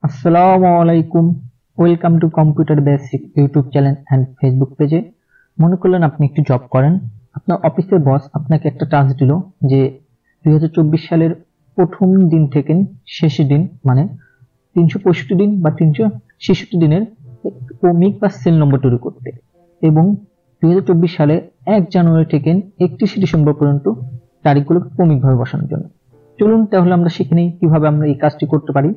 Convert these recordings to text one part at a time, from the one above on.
আসসালামু আলাইকুম। Welcome to computer basic YouTube channel and Facebook পেজে। মনে করলেন আপনি একটি জব করেন, আপনার অফিসের বস আপনাকে একটা টাস্ক দিল যে 2024 সালের প্রথম দিন থেকে শেষের দিন মানে 365 দিন বা 366 দিনের ক্রমিক বা সেল নম্বর তৈরি করতে, এবং 2024 সালে 1 জানুয়ারি থেকে 31 ডিসেম্বর পর্যন্ত তারিখগুলো ক্রমিকভাবে বসানোর জন্য। চলুন তাহলে আমরা শিখে নিই কিভাবে আমরা এই কাজটি করতে পারি।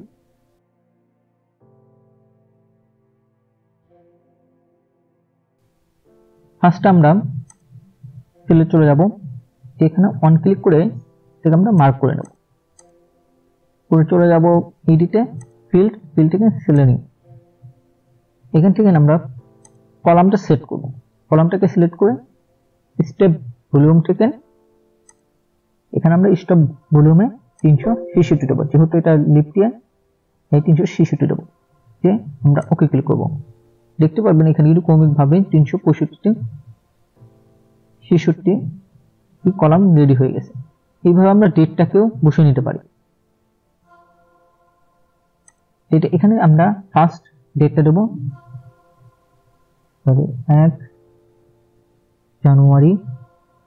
ফার্স্ট আমরা সেলে চলে যাব, এখানে অন ক্লিক করে এটাকে আমরা মার্ক করে নেব, করে চলে যাব এডিটে, ফিল্ড থেকে সেলে নিই। এখান থেকে আমরা কলামটা সেট করব, কলামটাকে সিলেক্ট করে স্টেপ ভলিউম থেকে এখানে আমরা স্টপ ভলিউমে 366 দেবো, যেহেতু এটা লিফট ইয়ার এই 366 দেবো, যে আমরা ওকে ক্লিক করব। দেখতে পারবেন এখানে কিন্তু ক্রমিকভাবে 365 কলাম রেডি হয়ে গেছে। এইভাবে আমরা ডেটটাকেও বসিয়ে নিতে পারি। এখানে আমরা ফার্স্ট ডেটটা দেবো 1 জানুয়ারি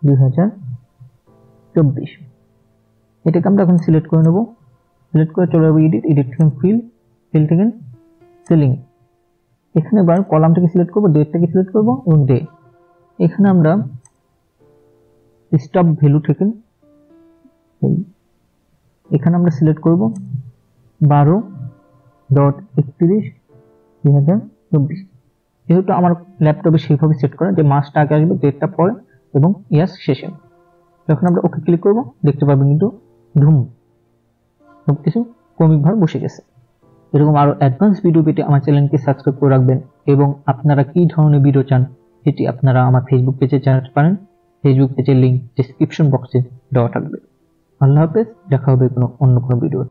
2024। এটাকে আমরা এখন সিলেক্ট করে নেব, সিলেক্ট করে চলে যাবো এডিট থেকে ফিল থেকে সেলিং। এখানে এবার কলামটাকে সিলেক্ট করবো, ডেটটাকে সিলেক্ট করবো এবং ডে। এখানে আমরা স্টপ ভ্যালু থেকে এখানে আমরা সিলেক্ট করব 12.31/2024। যেহেতু আমার ল্যাপটপে সেইভাবে সেট করা যে মাসটা আগে আসবে, ডেটটা পরে এবং ইয়ার শেষে। যখন আমরা ওকে ক্লিক করব দেখতে পাবেন কিন্তু সবকিছু ক্রমিকভাবে বসে গেছে। এরকম আরো অ্যাডভান্স ভিডিও পেতে আমার চ্যানেলকে সাবস্ক্রাইব করে রাখবেন, এবং আপনারা কি ধরনের ভিডিও চান সেটি আপনারা আমার ফেসবুক পেজে জানাতে পারেন। ফেসবুক পেজের লিংক ডেসক্রিপশন বক্সে দেওয়া থাকবে। আল্লাহ হাফেজ, দেখা হবে অন্য কোনো ভিডিও।